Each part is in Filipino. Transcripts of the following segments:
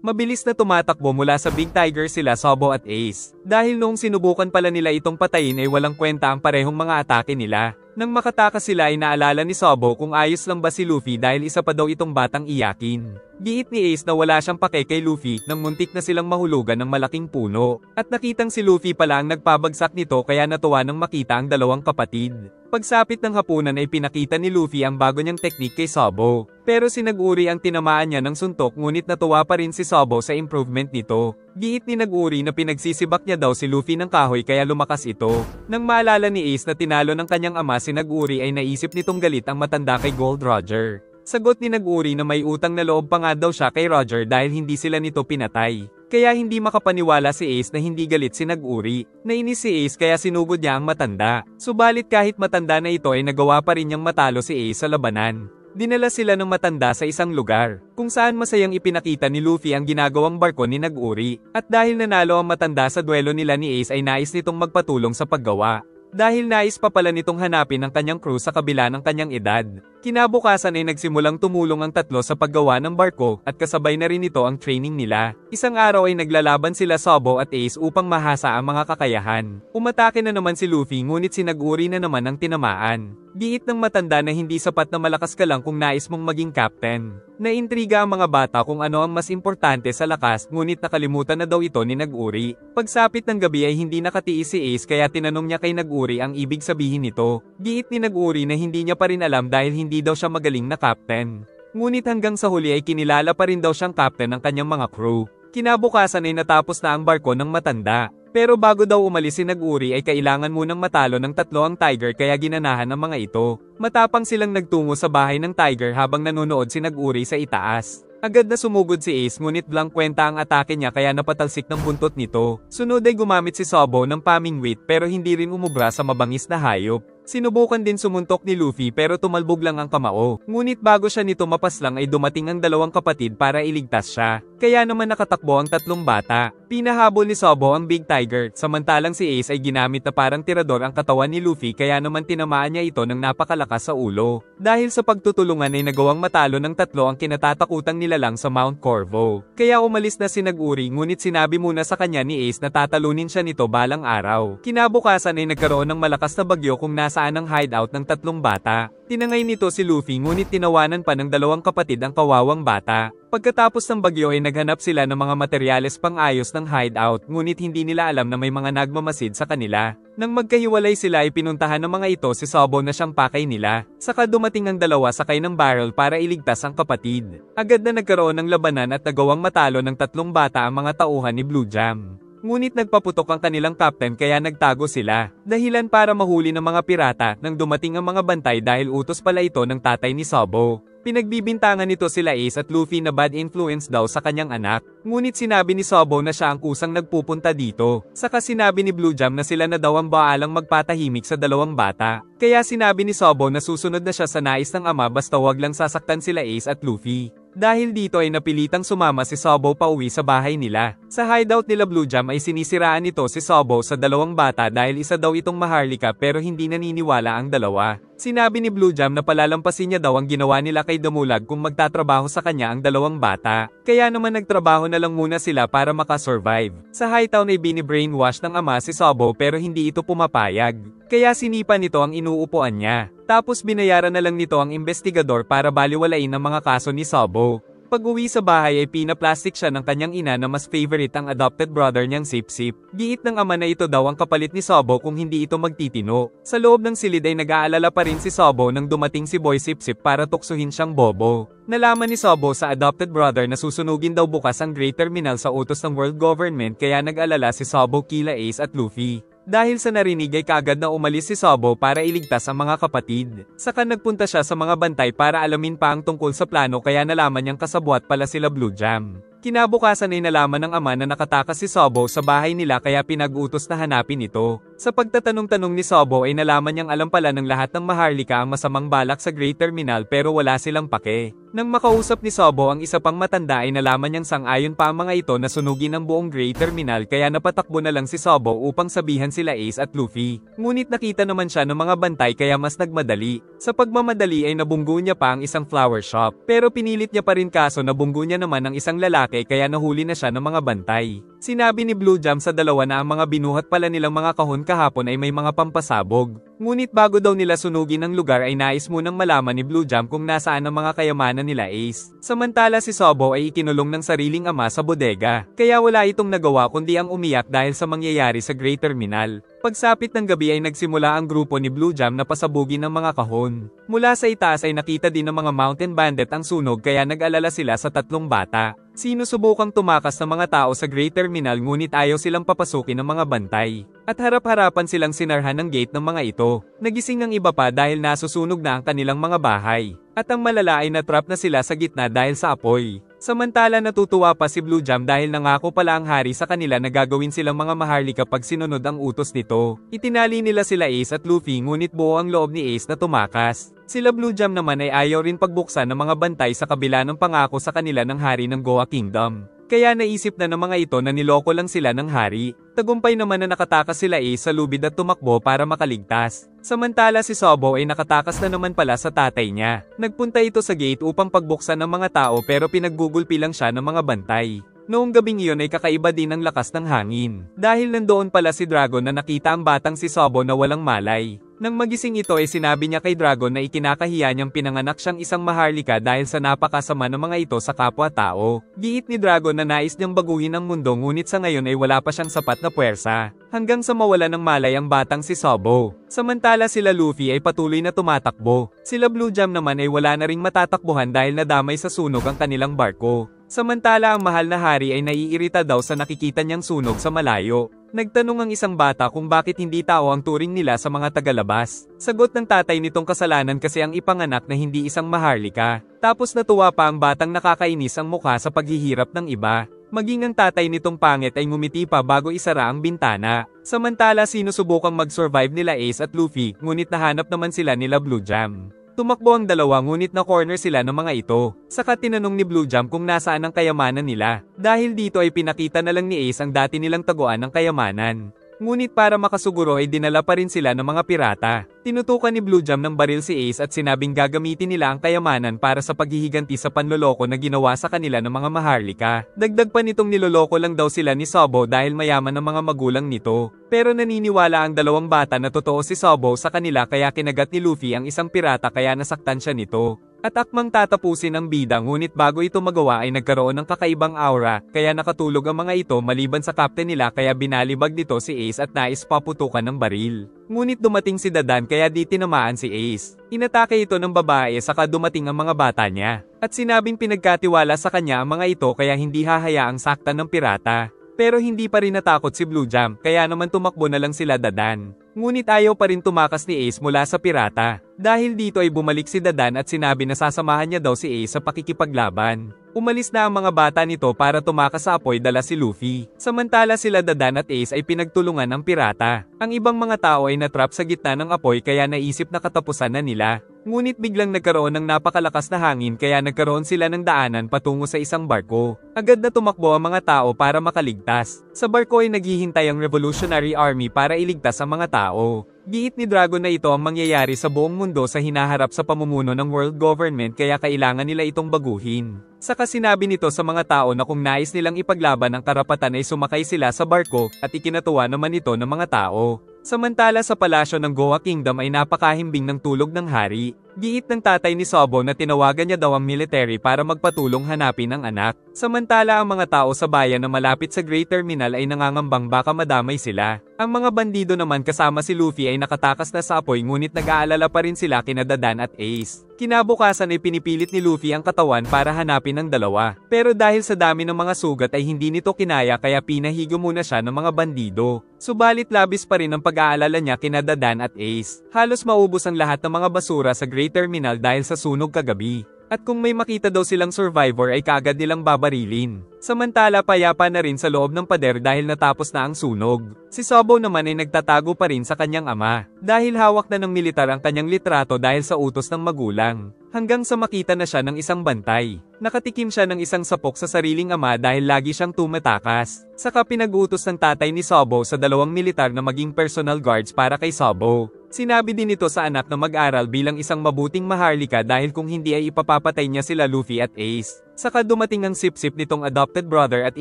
Mabilis na tumatakbo mula sa Big Tiger sila Sobo at Ace. Dahil noong sinubukan pala nila itong patayin ay walang kwenta ang parehong mga atake nila. Nang makatakas sila ay naalala ni Sobo kung ayos lang ba si Luffy dahil isa pa daw itong batang iyakin. Giit ni Ace na wala siyang pake kay Luffy nang muntik na silang mahulugan ng malaking puno. At nakitang si Luffy pala ang nagpabagsak nito kaya natuwa nang makita ang dalawang kapatid. Pagsapit ng hapunan ay pinakita ni Luffy ang bago niyang teknik kay Sobo. Pero si Nag-Uri ang tinamaan niya ng suntok ngunit natuwa pa rin si Sobo sa improvement nito. Giit ni Nag-Uri na pinagsisibak niya daw si Luffy ng kahoy kaya lumakas ito. Nang maalala ni Ace na tinalo ng kanyang ama si Nag-Uri ay naisip nitong galit ang matanda kay Gold Roger. Sagot ni Nag-Uri na may utang na loob pa nga daw siya kay Roger dahil hindi sila nito pinatay. Kaya hindi makapaniwala si Ace na hindi galit si Nag-Uri. Nainis si Ace kaya sinugod niya ang matanda. Subalit kahit matanda na ito ay nagawa pa rin niyang matalo si Ace sa labanan. Dinala sila ng matanda sa isang lugar, kung saan masayang ipinakita ni Luffy ang ginagawang barko ni Nag-Uri. At dahil nanalo ang matanda sa duelo nila ni Ace ay nais nitong magpatulong sa paggawa. Dahil nais pa pala nitong hanapin ang kanyang crew sa kabila ng kanyang edad. Kinabukasan ay nagsimulang tumulong ang tatlo sa paggawa ng barko at kasabay na rin ito ang training nila. Isang araw ay naglalaban sila Sobo at Ace upang mahasa ang mga kakayahan. Umatake na naman si Luffy ngunit si Nag-Uri na naman ang tinamaan. Giit ng matanda na hindi sapat na malakas ka lang kung nais mong maging captain. Naintriga ang mga bata kung ano ang mas importante sa lakas ngunit nakalimutan na daw ito ni Nag-Uri. Pagsapit ng gabi ay hindi nakatiis si Ace kaya tinanong niya kay Nag-Uri ang ibig sabihin nito. Giit ni Nag-Uri na hindi niya pa rin alam dahil hindi daw siya magaling na captain. Ngunit hanggang sa huli ay kinilala pa rin daw siyang captain ng kanyang mga crew. Kinabukasan ay natapos na ang barko ng matanda. Pero bago daw umalis si Nag-Uri ay kailangan munang matalo ng tatlo ang Tiger kaya ginanahan ng mga ito. Matapang silang nagtungo sa bahay ng Tiger habang nanonood si Nag-Uri sa itaas. Agad na sumugod si Ace ngunit blank kwenta ang atake niya kaya napatalsik ng buntot nito. Sunod ay gumamit si Sobo ng pamingwit pero hindi rin umubra sa mabangis na hayop. Sinubukan din sumuntok ni Luffy pero tumalbog lang ang kamao. Ngunit bago siya nito mapaslang ay dumating ang dalawang kapatid para iligtas siya. Kaya naman nakatakbo ang tatlong bata. Pinahabol ni Sobo ang Big Tiger, samantalang si Ace ay ginamit na parang tirador ang katawan ni Luffy kaya naman tinamaan niya ito ng napakalakas sa ulo. Dahil sa pagtutulungan ay nagawang matalo ng tatlo ang kinatatakutang nilalang sa Mount Corvo. Kaya umalis na si Nag-Uri ngunit sinabi muna sa kanya ni Ace na tatalunin siya nito balang araw. Kinabukasan ay nagkaroon ng malakas na bagyo kung nasaan ang hideout ng tatlong bata. Tinangay nito si Luffy ngunit tinawanan pa ng dalawang kapatid ang kawawang bata. Pagkatapos ng bagyo ay naghanap sila ng mga materyales pang-ayos ng hideout ngunit hindi nila alam na may mga nagmamasid sa kanila. Nang magkahiwalay sila ay pinuntahan ng mga ito si Sobo na siyang pakay nila. Saka dumating ang dalawa sakay ng barrel para iligtas ang kapatid. Agad na nagkaroon ng labanan at nagawang matalo ng tatlong bata ang mga tauhan ni Blue Jam. Ngunit nagpaputok ang kanilang captain kaya nagtago sila. Dahilan para mahuli ng mga pirata nang dumating ang mga bantay dahil utos pala ito ng tatay ni Sobo. Pinagbibintangan nito sila Ace at Luffy na bad influence daw sa kanyang anak. Ngunit sinabi ni Sobo na siya ang kusang nagpupunta dito. Saka sinabi ni Blue Jam na sila na daw ang baalang magpatahimik sa dalawang bata. Kaya sinabi ni Sobo na susunod na siya sa nais ng ama basta wag lang sasaktan sila Ace at Luffy. Dahil dito ay napilitang sumama si Sobo pauwi sa bahay nila. Sa hideout nila Blue Jam ay sinisiraan nito si Sobo sa dalawang bata dahil isa daw itong maharlika pero hindi naniniwala ang dalawa. Sinabi ni Blue Jam na palalampasin niya daw ang ginawa nila kay Damulag kung magtatrabaho sa kanya ang dalawang bata. Kaya naman nagtrabaho na lang muna sila para makasurvive. Sa hightown ay bini-brainwash ng ama si Sobo pero hindi ito pumapayag. Kaya sinipa nito ang inuupuan niya. Tapos binayaran na lang nito ang investigador para baliwalain ang mga kaso ni Sobo. Pag-uwi sa bahay ay pinaplastic siya ng kanyang ina na mas favorite ang adopted brother niyang Sip-Sip. Giit ng ama na ito daw ang kapalit ni Sobo kung hindi ito magtitino. Sa loob ng silid ay nag-aalala pa rin si Sobo nang dumating si Boy Sip-Sip para tuksuhin siyang bobo. Nalaman ni Sobo sa adopted brother na susunugin daw bukas ang Great Terminal sa utos ng world government kaya nag-alala si Sobo kila Ace at Luffy. Dahil sa narinig ay kaagad na umalis si Sobo para iligtas ang mga kapatid. Saka nagpunta siya sa mga bantay para alamin pa ang tungkol sa plano kaya nalaman niyang kasabwat pala sila Blue Jam. Kinabukasan ay nalaman ng ama na nakatakas si Sobo sa bahay nila kaya pinag-utos na hanapin ito. Sa pagtatanong-tanong ni Sobo ay nalaman niyang alam pala ng lahat ng maharlika ang masamang balak sa Great Terminal pero wala silang pake. Nang makausap ni Sobo ang isa pang matanda ay nalaman niyang sang-ayon pa ang mga ito na sunugin ang buong Great Terminal kaya napatakbo na lang si Sobo upang sabihan sila Ace at Luffy. Ngunit nakita naman siya ng mga bantay kaya mas nagmadali. Sa pagmamadali ay nabunggo niya pa ang isang flower shop. Pero pinilit niya pa rin kaso nabunggo niya naman ang isang lalaki kaya nahuli na siya ng mga bantay. Sinabi ni Blue Jam sa dalawa na ang mga binuhat pala nilang mga kahon kahapon ay may mga pampasabog. Ngunit bago daw nila sunugin ang lugar ay nais munang malaman ni Blue Jam kung nasaan ang mga kayamanan nila Ace. Samantala si Sobo ay ikinulong ng sariling ama sa bodega. Kaya wala itong nagawa kundi ang umiyak dahil sa mangyayari sa Great Terminal. Pagsapit ng gabi ay nagsimula ang grupo ni Blue Jam na pasabugin ng mga kahon. Mula sa itaas ay nakita din ng mga mountain bandit ang sunog kaya nag-alala sila sa tatlong bata. Sinusubukang tumakas ng mga tao sa Great Terminal ngunit ayaw silang papasukin ng mga bantay. At harap-harapan silang sinarhan ng gate ng mga ito. Nagising ang iba pa dahil nasusunog na ang kanilang mga bahay. At ang malala ay natrap na sila sa gitna dahil sa apoy. Samantala natutuwa pa si Blue Jam dahil nangako pala ang hari sa kanila na gagawin silang mga maharlika pag sinunod ang utos nito. Itinali nila sila Ace at Luffy ngunit buo ang loob ni Ace na tumakas. Sila Blue Jam naman ay ayaw rin pagbuksan ng mga bantay sa kabila ng pangako sa kanila ng hari ng Goa Kingdom. Kaya naisip na ng mga ito na niloko lang sila ng hari. Tagumpay naman na nakatakas sila Ace sa lubid at tumakbo para makaligtas. Samantala si Sobo ay nakatakas na naman pala sa tatay niya. Nagpunta ito sa gate upang pagbuksan ng mga tao pero pinaggugulpi lang siya ng mga bantay. Noong gabing iyon ay kakaiba din ang lakas ng hangin. Dahil nandoon pala si Dragon na nakita ang batang si Sobo na walang malay. Nang magising ito ay sinabi niya kay Dragon na ikinakahiya niyang pinanganak siyang isang maharlika dahil sa napakasama ng mga ito sa kapwa-tao. Giit ni Dragon na nais niyang baguhin ang mundo ngunit sa ngayon ay wala pa siyang sapat na puwersa. Hanggang sa mawala ng malay ang batang si Sobo. Samantala sila Luffy ay patuloy na tumatakbo. Sila Blue Jam naman ay wala na ring matatakbuhan dahil nadamay sa sunog ang kanilang barko. Samantala ang mahal na hari ay naiirita daw sa nakikita niyang sunog sa malayo. Nagtanong ang isang bata kung bakit hindi tao ang turing nila sa mga tagalabas. Sagot ng tatay nitong kasalanan kasi ang ipanganak na hindi isang maharlika. Tapos natuwa pa ang batang nakakainis ang mukha sa paghihirap ng iba. Maging ang tatay nitong pangit ay ngumiti pa bago isara ang bintana. Samantala sinusubukang mag-survive nila Ace at Luffy ngunit nahanap naman sila nila Blue Jam. Tumakbo ang dalawa ngunit na-corner sila ng mga ito. Saka tinanong ni Blue Jam kung nasaan ang kayamanan nila. Dahil dito ay pinakita na lang ni Ace ang dati nilang taguan ng kayamanan. Ngunit para makasuguro ay dinala pa rin sila ng mga pirata. Tinutukan ni Blue Jam ng baril si Ace at sinabing gagamitin nila ang kayamanan para sa paghihiganti sa panloloko na ginawa sa kanila ng mga maharlika. Dagdag pa nitong niloloko lang daw sila ni Sobo dahil mayaman ng mga magulang nito. Pero naniniwala ang dalawang bata na totoo si Sobo sa kanila kaya kinagat ni Luffy ang isang pirata kaya nasaktan siya nito. At akmang tatapusin ang bida ngunit bago ito magawa ay nagkaroon ng kakaibang aura kaya nakatulog ang mga ito maliban sa captain nila kaya binalibag nito si Ace at nais paputukan ng baril. Ngunit dumating si Dadan kaya di tinamaan si Ace. Inatake ito ng babae saka dumating ang mga bata niya. At sinabing pinagkatiwala sa kanya ang mga ito kaya hindi hahayaang saktan ng pirata. Pero hindi pa rin natakot si Blue Jam kaya naman tumakbo na lang sila Dadan. Ngunit ayaw pa rin tumakas ni Ace mula sa pirata. Dahil dito ay bumalik si Dadan at sinabi na sasamahan niya daw si Ace sa pakikipaglaban. Umalis na ang mga bata nito para tumakas sa apoy dala si Luffy. Samantala sila Dadan at Ace ay pinagtulungan ng pirata. Ang ibang mga tao ay natrap sa gitna ng apoy kaya naisip na katapusan na nila. Ngunit biglang nagkaroon ng napakalakas na hangin kaya nagkaroon sila ng daanan patungo sa isang barko. Agad na tumakbo ang mga tao para makaligtas. Sa barko ay naghihintay ang Revolutionary Army para iligtas ang mga tao. Giit ni Dragon na ito ang mangyayari sa buong mundo sa hinaharap sa pamumuno ng world government kaya kailangan nila itong baguhin. Saka sinabi nito sa mga tao na kung nais nilang ipaglaban ang karapatan ay sumakay sila sa barko at ikinatuwa naman ito ng mga tao. Samantala sa palasyo ng Goa Kingdom ay napakahimbing ng tulog ng hari. Giit ng tatay ni Sobo na tinawagan niya daw ang military para magpatulong hanapin ang anak. Samantala ang mga tao sa bayan na malapit sa Great Terminal ay nangangambang baka madamay sila. Ang mga bandido naman kasama si Luffy ay nakatakas na sa apoy ngunit nag-aalala pa rin sila kina Dadan at Ace. Kinabukasan ay pinipilit ni Luffy ang katawan para hanapin ang dalawa. Pero dahil sa dami ng mga sugat ay hindi nito kinaya kaya pinahigo muna siya ng mga bandido. Subalit labis pa rin ang pag-aalala niya kina Dadan at Ace. Halos maubos ang lahat ng mga basura sa Great Terminal dahil sa sunog kagabi. At kung may makita daw silang survivor ay kaagad nilang babarilin. Samantala payapa na rin sa loob ng pader dahil natapos na ang sunog. Si Sobo naman ay nagtatago pa rin sa kanyang ama, dahil hawak na ng militar ang kanyang litrato dahil sa utos ng magulang. Hanggang sa makita na siya ng isang bantay. Nakatikim siya ng isang sapok sa sariling ama dahil lagi siyang tumatakas. Saka pinag-utos ng tatay ni Sobo sa 2 militar na maging personal guards para kay Sobo. Sinabi din ito sa anak na mag-aral bilang isang mabuting maharlika dahil kung hindi ay ipapapatay niya sila Luffy at Ace. Saka dumating ang sip-sip nitong adopted brother at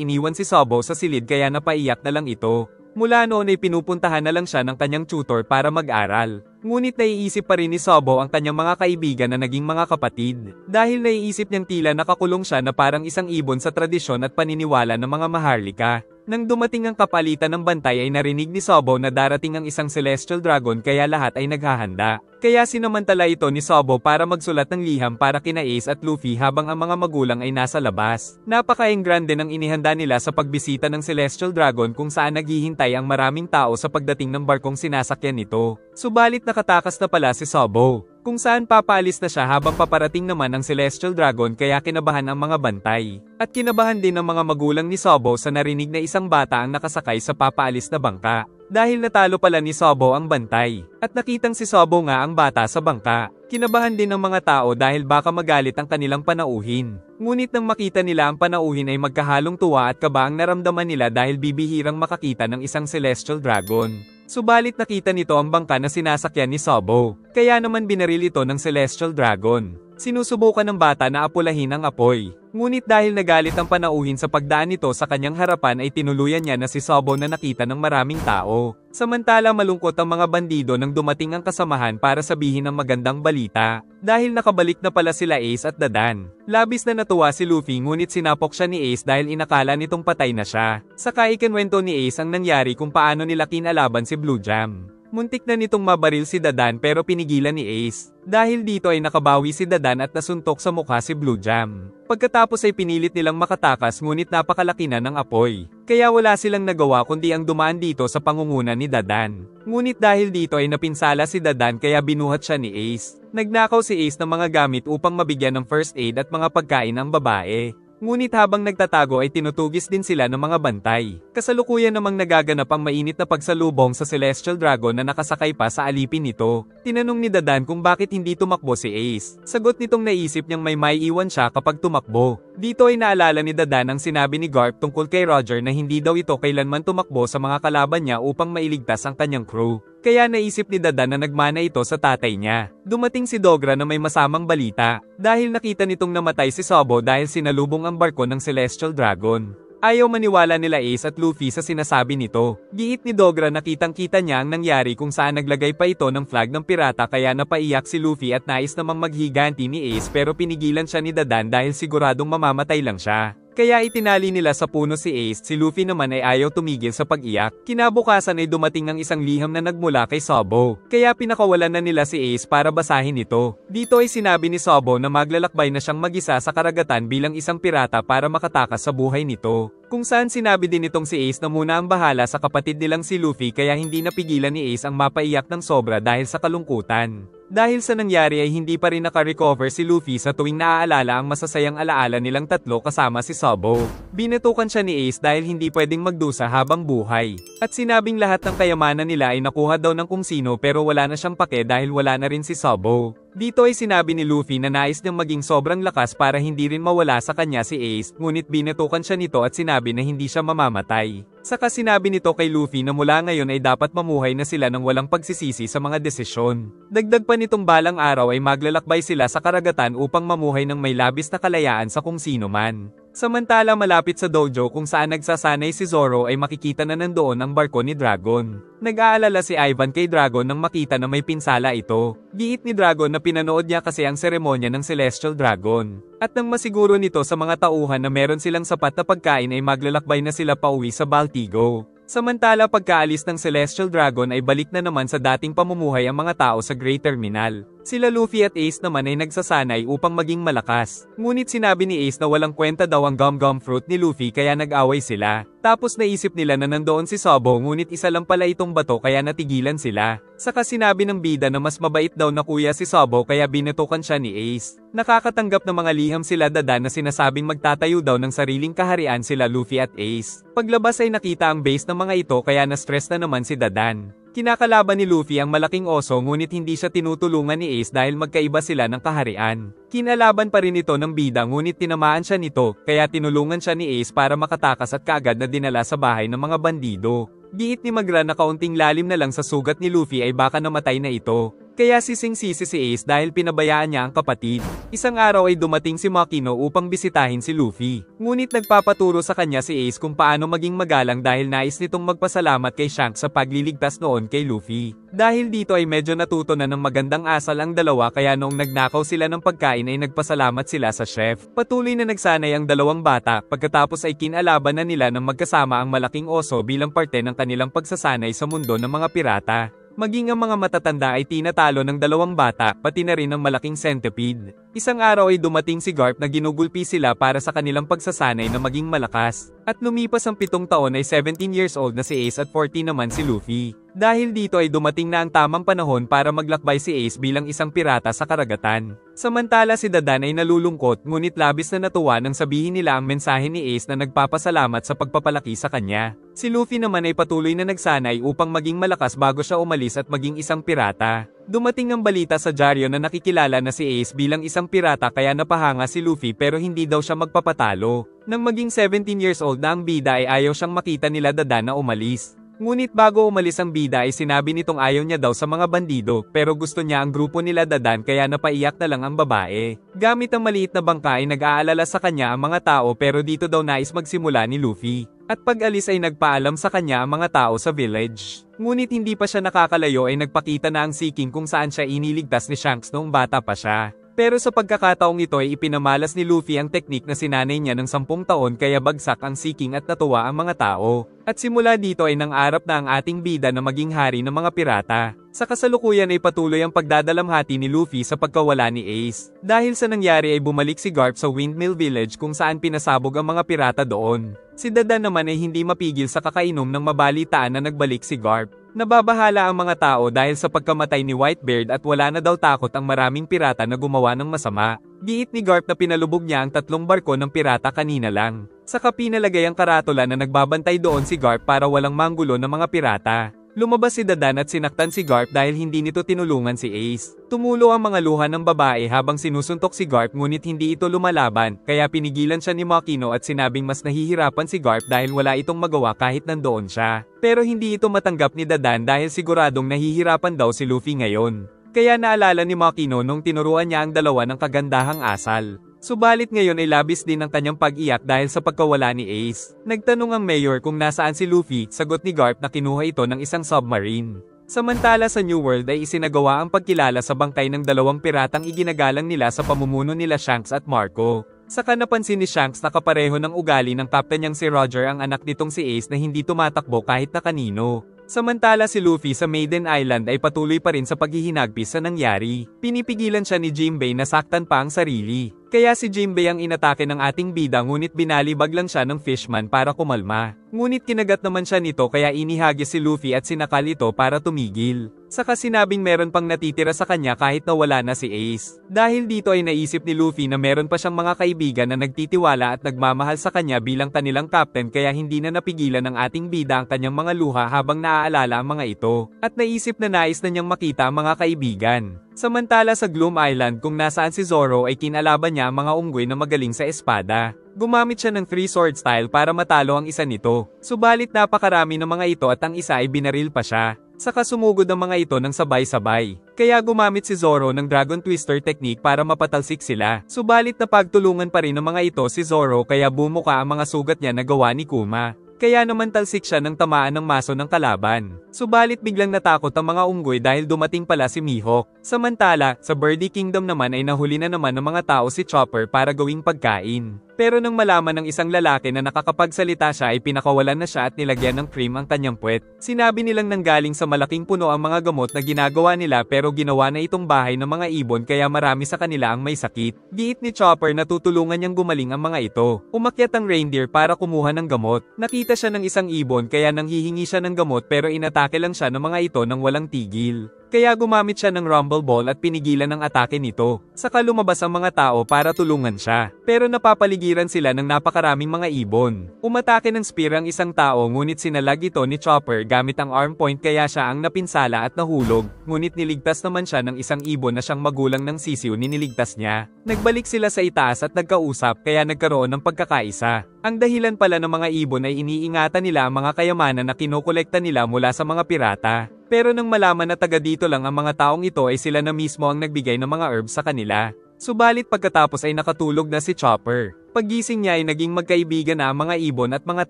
iniwan si Sobo sa silid kaya napaiyak na lang ito. Mula noon ay pinupuntahan na lang siya ng kanyang tutor para mag-aral. Ngunit naiisip pa rin ni Sobo ang kanyang mga kaibigan na naging mga kapatid. Dahil naiisip niyang tila nakakulong siya na parang isang ibon sa tradisyon at paniniwala ng mga maharlika. Nang dumating ang kapalitan ng bantay ay narinig ni Sobo na darating ang isang celestial dragon kaya lahat ay naghahanda. Kaya sinamantala ito ni Sobo para magsulat ng liham para kina Ace at Luffy habang ang mga magulang ay nasa labas. Napaka-engrande ng inihanda nila sa pagbisita ng celestial dragon kung saan naghihintay ang maraming tao sa pagdating ng barkong sinasakyan nito. Subalit nakatakas na pala si Sobo, kung saan papaalis na siya habang paparating naman ang Celestial Dragon kaya kinabahan ang mga bantay. At kinabahan din ang mga magulang ni Sobo sa narinig na isang bata ang nakasakay sa papaalis na bangka. Dahil natalo pala ni Sobo ang bantay, at nakitang si Sobo nga ang bata sa bangka. Kinabahan din ng mga tao dahil baka magalit ang kanilang panauhin. Ngunit nang makita nila ang panauhin ay magkahalong tuwa at kaba ang naramdaman nila dahil bibihirang makakita ng isang Celestial Dragon. Subalit nakita nito ang bangka na sinasakyan ni Sobo, kaya naman binaril ito ng Celestial Dragon. Sinusubukan ng bata na apulahin ang apoy. Ngunit dahil nagalit ang panauhin sa pagdaan nito sa kanyang harapan ay tinuluyan niya na si Sobo na nakita ng maraming tao. Samantala malungkot ang mga bandido nang dumating ang kasamahan para sabihin ang magandang balita. Dahil nakabalik na pala sila Ace at Dadan. Labis na natuwa si Luffy ngunit sinapok siya ni Ace dahil inakala nitong patay na siya. Saka ikinwento ni Ace ang nangyari kung paano nila kinalaban si Blue Jam. Muntik na nitong mabaril si Dadan pero pinigilan ni Ace. Dahil dito ay nakabawi si Dadan at nasuntok sa mukha si Blue Jam. Pagkatapos ay pinilit nilang makatakas ngunit napakalaki na ng apoy. Kaya wala silang nagawa kundi ang dumaan dito sa pangunguna ni Dadan. Ngunit dahil dito ay napinsala si Dadan kaya binuhat siya ni Ace. Nagnakaw si Ace ng mga gamit upang mabigyan ng first aid at mga pagkain ang babae. Ngunit habang nagtatago ay tinutugis din sila ng mga bantay. Kasalukuyan namang nagaganap ang mainit na pagsalubong sa Celestial Dragon na nakasakay pa sa alipin nito. Tinanong ni Dadan kung bakit hindi tumakbo si Ace. Sagot nitong naisip niyang may maiiwan siya kapag tumakbo. Dito ay naalala ni Dadan ang sinabi ni Garp tungkol kay Roger na hindi daw ito kailanman tumakbo sa mga kalaban niya upang mailigtas ang kanyang crew. Kaya naisip ni Dadan na nagmana ito sa tatay niya. Dumating si Dogra na may masamang balita, dahil nakita nitong namatay si Sobo dahil sinalubong ang barko ng Celestial Dragon. Ayaw maniwala nila Ace at Luffy sa sinasabi nito. Giit ni Dogra na kitang-kita niya ang nangyari kung saan naglagay pa ito ng flag ng pirata kaya napaiyak si Luffy at nais namang maghiganti ni Ace pero pinigilan siya ni Dadan dahil siguradong mamamatay lang siya. Kaya itinali nila sa puno si Ace, si Luffy naman ay ayaw tumigil sa pag-iyak. Kinabukasan ay dumating ang isang liham na nagmula kay Sobo. Kaya pinakawalan na nila si Ace para basahin ito. Dito ay sinabi ni Sobo na maglalakbay na siyang mag-isa sa karagatan bilang isang pirata para makatakas sa buhay nito. Kung saan sinabi din nitong si Ace na muna ang bahala sa kapatid nilang si Luffy kaya hindi napigilan ni Ace ang mapaiyak ng sobra dahil sa kalungkutan. Dahil sa nangyari ay hindi pa rin naka-recover si Luffy sa tuwing naaalala ang masasayang alaala nilang tatlo kasama si Sobo. Binatukan siya ni Ace dahil hindi pwedeng magdusa habang buhay. At sinabing lahat ng kayamanan nila ay nakuha daw ng kung sino pero wala na siyang pake dahil wala na rin si Sobo. Dito ay sinabi ni Luffy na nais niyang maging sobrang lakas para hindi rin mawala sa kanya si Ace, ngunit binatukan siya nito at sinabi na hindi siya mamamatay. Saka sinabi nito kay Luffy na mula ngayon ay dapat mamuhay na sila ng walang pagsisisi sa mga desisyon. Dagdag pa nitong balang araw ay maglalakbay sila sa karagatan upang mamuhay ng may labis na kalayaan sa kung sino man. Samantala malapit sa dojo kung saan nagsasanay si Zoro ay makikita na nandoon ang barko ni Dragon. Nag-aalala si Ivan kay Dragon nang makita na may pinsala ito. Giit ni Dragon na pinanood niya kasi ang seremonya ng Celestial Dragon. At nang masiguro nito sa mga tauhan na meron silang sapat na pagkain ay maglalakbay na sila pauwi sa Baltigo. Samantala pagkaalis ng Celestial Dragon ay balik na naman sa dating pamumuhay ang mga tao sa Great Terminal. Sila Luffy at Ace naman ay nagsasanay upang maging malakas. Ngunit sinabi ni Ace na walang kwenta daw ang gum-gum fruit ni Luffy kaya nag-away sila. Tapos naisip nila na nandoon si Sobo ngunit isa lang pala itong bato kaya natigilan sila. Saka sinabi ng bida na mas mabait daw na kuya si Sobo kaya binatukan siya ni Ace. Nakakatanggap ng mga liham sila Dadan na sinasabing magtatayo daw ng sariling kaharian sila Luffy at Ace. Paglabas ay nakita ang base ng mga ito kaya na-stress na naman si Dadan. Kinakalaban ni Luffy ang malaking oso ngunit hindi siya tinutulungan ni Ace dahil magkaiba sila ng kaharian. Kinalaban pa rin ito ng bida ngunit tinamaan siya nito, kaya tinulungan siya ni Ace para makatakas at kaagad na dinala sa bahay ng mga bandido. Giit ni Magra na kaunting lalim na lang sa sugat ni Luffy ay baka namatay na ito. Kaya sising-sisi si Ace dahil pinabayaan niya ang kapatid. Isang araw ay dumating si Makino upang bisitahin si Luffy. Ngunit nagpapaturo sa kanya si Ace kung paano maging magalang dahil nais nitong magpasalamat kay Shanks sa pagliligtas noon kay Luffy. Dahil dito ay medyo natuto na ng magandang asal ang dalawa kaya noong nagnakaw sila ng pagkain ay nagpasalamat sila sa chef. Patuloy na nagsanay ang dalawang bata pagkatapos ay kinalaban na nila ng magkasama ang malaking oso bilang parte ng kanilang pagsasanay sa mundo ng mga pirata. Maging ang mga matatanda ay tinatalo ng dalawang bata, pati na rin ang malaking centipede. Isang araw ay dumating si Garp na ginugulpi sila para sa kanilang pagsasanay na maging malakas. At lumipas ang 7 taon ay 17 years old na si Ace at 14 naman si Luffy. Dahil dito ay dumating na ang tamang panahon para maglakbay si Ace bilang isang pirata sa karagatan. Samantala si Dadan ay nalulungkot ngunit labis na natuwa nang sabihin nila ang mensahe ni Ace na nagpapasalamat sa pagpapalaki sa kanya. Si Luffy naman ay patuloy na nagsanay upang maging malakas bago siya umalis at maging isang pirata. Dumating ang balita sa dyaryo na nakikilala na si Ace bilang isang pirata kaya napahanga si Luffy pero hindi daw siya magpapatalo. Nang maging 17 years old na ang bida ay ayaw siyang makita nila Dadan na umalis. Ngunit bago umalis ang bida ay sinabi nitong ayaw niya daw sa mga bandido pero gusto niya ang grupo nila Dadan kaya napaiyak na lang ang babae. Gamit ang maliit na bangka ay nag-aalala sa kanya ang mga tao pero dito daw nais magsimula ni Luffy. At pag-alis ay nagpaalam sa kanya ang mga tao sa village. Ngunit hindi pa siya nakakalayo ay nagpakita na ang Sea King kung saan siya iniligtas ni Shanks noong bata pa siya. Pero sa pagkakataong ito ay ipinamalas ni Luffy ang teknik na sinanay niya ng 10 taon kaya bagsak ang Sea King at natuwa ang mga tao. At simula dito ay nangarap na ang ating bida na maging hari ng mga pirata. Sa kasalukuyan ay patuloy ang pagdadalamhati ni Luffy sa pagkawala ni Ace. Dahil sa nangyari ay bumalik si Garp sa Windmill Village kung saan pinasabog ang mga pirata doon. Si Dadan naman ay hindi mapigil sa kakainom ng mabalitaan na nagbalik si Garp. Nababahala ang mga tao dahil sa pagkamatay ni Whitebeard at wala na daw takot ang maraming pirata na gumawa ng masama. Giit ni Garp na pinalubog niya ang 3 barko ng pirata kanina lang. Saka pinalagay ang karatula na nagbabantay doon si Garp para walang manggulo ng mga pirata. Lumabas si Dadan at sinaktan si Garp dahil hindi nito tinulungan si Ace. Tumulo ang mga luha ng babae habang sinusuntok si Garp ngunit hindi ito lumalaban, kaya pinigilan siya ni Makino at sinabing mas nahihirapan si Garp dahil wala itong magawa kahit nandoon siya. Pero hindi ito matanggap ni Dadan dahil siguradong nahihirapan daw si Luffy ngayon. Kaya naalala ni Makino nung tinuruan niya ang dalawa ng kagandahang asal. Subalit ngayon ay labis din ang kanyang pag-iyak dahil sa pagkawala ni Ace. Nagtanong ang mayor kung nasaan si Luffy, sagot ni Garp na kinuha ito ng isang submarine. Samantala sa New World ay isinagawa ang pagkilala sa bangkay ng 2 piratang iginagalang nila sa pamumuno nila Shanks at Marco. Saka napansin ni Shanks na kapareho ng ugali ng kapten niyang si Roger ang anak nitong si Ace na hindi tumatakbo kahit na kanino. Samantala si Luffy sa Maiden Island ay patuloy pa rin sa paghihinagpis sa nangyari. Pinipigilan siya ni Jinbei na saktan pa ang sarili. Kaya si Jinbei ang inatake ng ating bida ngunit binalibag lang siya ng fishman para kumalma. Ngunit kinagat naman siya nito kaya inihagis si Luffy at sinakal ito para tumigil. Saka sinabing meron pang natitira sa kanya kahit nawala na si Ace. Dahil dito ay naisip ni Luffy na meron pa siyang mga kaibigan na nagtitiwala at nagmamahal sa kanya bilang kanilang captain kaya hindi na napigilan ng ating bida ang kanyang mga luha habang naaalala ang mga ito. At naisip na nais na niyang makita ang mga kaibigan. Samantala sa Gloom Island kung nasaan si Zoro ay kinalaban niya ang mga unggoy na magaling sa espada. Gumamit siya ng 3 sword style para matalo ang isa nito. Subalit napakarami ng mga ito at ang isa ay binaril pa siya. Saka sumugod ang mga ito ng sabay-sabay. Kaya gumamit si Zoro ng Dragon Twister technique para mapatalsik sila. Subalit napagtulungan pa rin ng mga ito si Zoro kaya bumuka ang mga sugat niya na gawa ni Kuma. kaya naman talsik siya ng tamaan ng maso ng kalaban. Subalit biglang natakot ang mga unggoy dahil dumating pala si Mihawk. Samantala, sa Birdie Kingdom naman ay nahuli na naman ng mga tao si Chopper para gawing pagkain. Pero nang malaman ng isang lalaki na nakakapagsalita siya ay pinakawalan na siya at nilagyan ng cream ang kanyang puwet. Sinabi nilang nanggaling sa malaking puno ang mga gamot na ginagawa nila pero ginawa na itong bahay ng mga ibon kaya marami sa kanila ang may sakit. Giit ni Chopper na tutulungan niyang gumaling ang mga ito. Umakyat ang reindeer para kumuha ng gamot. Nakita siya ng isang ibon kaya nanghihingi siya ng gamot pero inatake lang siya ng mga ito nang walang tigil. Kaya gumamit siya ng rumble ball at pinigilan ang atake nito. Saka lumabas ang mga tao para tulungan siya. Pero napapaligiran sila ng napakaraming mga ibon. Umatake ng spear ang isang tao ngunit sinalag ito ni Chopper gamit ang arm point kaya siya ang napinsala at nahulog. Ngunit niligtas naman siya ng isang ibon na siyang magulang ng sisiw niligtas niya. Nagbalik sila sa itaas at nagkausap kaya nagkaroon ng pagkakaisa. Ang dahilan pala ng mga ibon ay iniingatan nila ang mga kayamanan na kinokolekta nila mula sa mga pirata. Pero nang malaman na taga dito lang ang mga taong ito ay sila na mismo ang nagbigay ng mga herbs sa kanila. Subalit pagkatapos ay nakatulog na si Chopper. Paggising niya ay naging magkaibigan na ang mga ibon at mga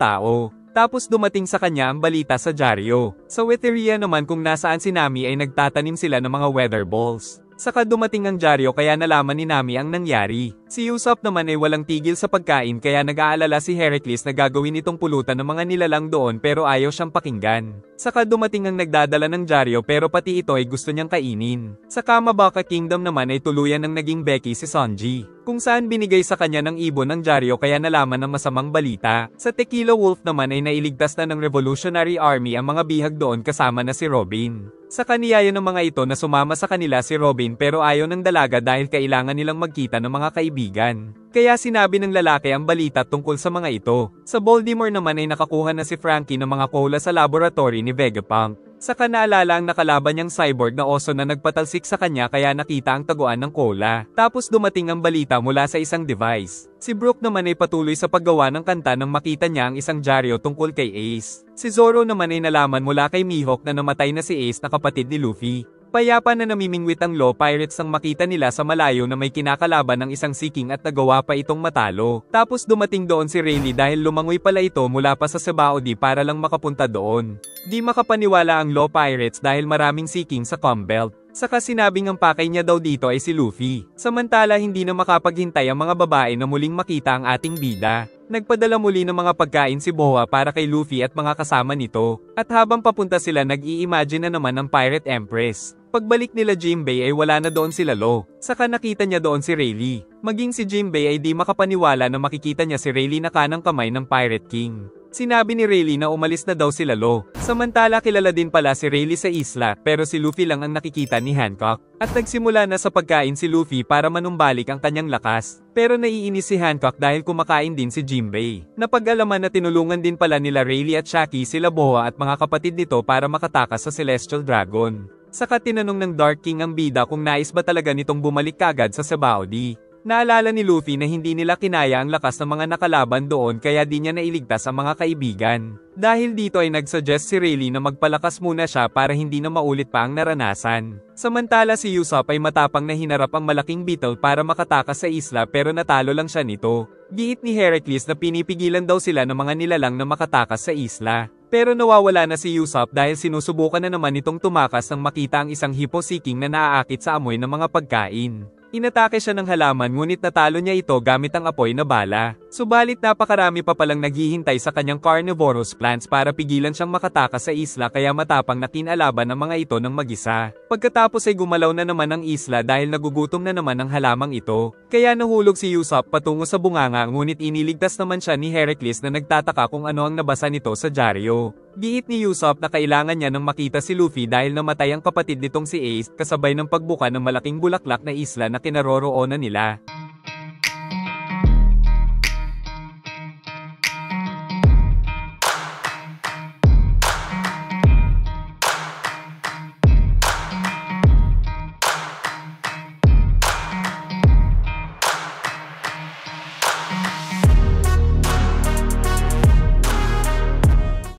tao. Tapos dumating sa kanya ang balita sa dyaryo. Sa Wetheria naman kung nasaan si Nami ay nagtatanim sila ng mga weather balls. Saka dumating ang dyaryo kaya nalaman ni Nami ang nangyari. Si Usopp naman ay walang tigil sa pagkain kaya nag-aalala si Heracles na gagawin itong pulutan ng mga nilalang doon pero ayaw siyang pakinggan. Saka dumating ang nagdadala ng dyaryo pero pati ito ay gusto niyang kainin. Sa Kamabaka Kingdom naman ay tuluyan ng naging Becky si Sanji. Kung saan binigay sa kanya ng ibon ng dyaryo kaya nalaman ng masamang balita. Sa Tequila Wolf naman ay nailigtas na ng Revolutionary Army ang mga bihag doon kasama na si Robin. Sa kaniyaya ng mga ito na sumama sa kanila si Robin pero ayaw ng dalaga dahil kailangan nilang magkita ng mga kaibigan. Kaya sinabi ng lalaki ang balita tungkol sa mga ito. Sa Baltimore naman ay nakakuha na si Frankie ng mga cola sa laboratory ni Vegapunk. Saka naalala ang nakalaban niyang cyborg na oso na nagpatalsik sa kanya kaya nakita ang taguan ng cola. Tapos dumating ang balita mula sa isang device. Si Brook naman ay patuloy sa paggawa ng kanta nang makita niya ang isang dyaryo tungkol kay Ace. Si Zoro naman ay nalaman mula kay Mihawk na namatay na si Ace na kapatid ni Luffy. Payapa na namimingwit ang Law Pirates nang makita nila sa malayo na may kinakalaban ng isang Sea King at nagawa pa itong matalo. Tapos dumating doon si Rayleigh dahil lumangoy pala ito mula pa sa Sabaody para lang makapunta doon. Di makapaniwala ang Law Pirates dahil maraming Sea King sa Combelt. Saka sinabing ang pakay niya daw dito ay si Luffy. Samantala hindi na makapaghintay ang mga babae na muling makita ang ating bida. Nagpadala muli ng mga pagkain si Boa para kay Luffy at mga kasama nito. At habang papunta sila nag-i-imagine na naman ng Pirate Empress. Pagbalik nila Jinbei ay wala na doon sila Law. Saka nakita niya doon si Rayleigh. Maging si Jinbei ay di makapaniwala na makikita niya si Rayleigh na kanang kamay ng Pirate King. Sinabi ni Rayleigh na umalis na daw sila Law. Samantala kilala din pala si Rayleigh sa isla pero si Luffy lang ang nakikita ni Hancock. At nagsimula na sa pagkain si Luffy para manumbalik ang kanyang lakas. Pero naiinis si Hancock dahil kumakain din si Jinbei. Napag-alaman na tinulungan din pala nila Rayleigh at Shaki sila Boa at mga kapatid nito para makatakas sa Celestial Dragon. Saka tinanong ng Dark King ang bida kung nais ba talaga nitong bumalik kagad sa Sabaody. Naalala ni Luffy na hindi nila kinaya ang lakas ng mga nakalaban doon kaya di niya nailigtas ang mga kaibigan. Dahil dito ay nagsuggest si Rayleigh na magpalakas muna siya para hindi na maulit pa ang naranasan. Samantala si Usopp ay matapang na hinarap ang malaking beetle para makatakas sa isla pero natalo lang siya nito. Giit ni Heracles na pinipigilan daw sila ng mga nilalang na makatakas sa isla. Pero nawawala na si Usopp dahil sinusubukan na naman itong tumakas nang makita ang isang hippo seeking na naaakit sa amoy ng mga pagkain. Inatake siya ng halaman ngunit natalo niya ito gamit ang apoy na bala. Subalit napakarami pa palang naghihintay sa kanyang carnivorous plants para pigilan siyang makatakas sa isla kaya matapang na kinalaban ang mga ito ng mag-isa. Pagkatapos ay gumalaw na naman ang isla dahil nagugutom na naman ang halamang ito. Kaya nahulog si Usopp patungo sa bunganga ngunit iniligtas naman siya ni Heracles na nagtataka kung ano ang nabasa nito sa dyaryo. Giit ni Usopp na kailangan niya nang makita si Luffy dahil namatay ang kapatid nitong si Ace kasabay ng pagbuka ng malaking bulaklak na isla na kinaroroonan nila.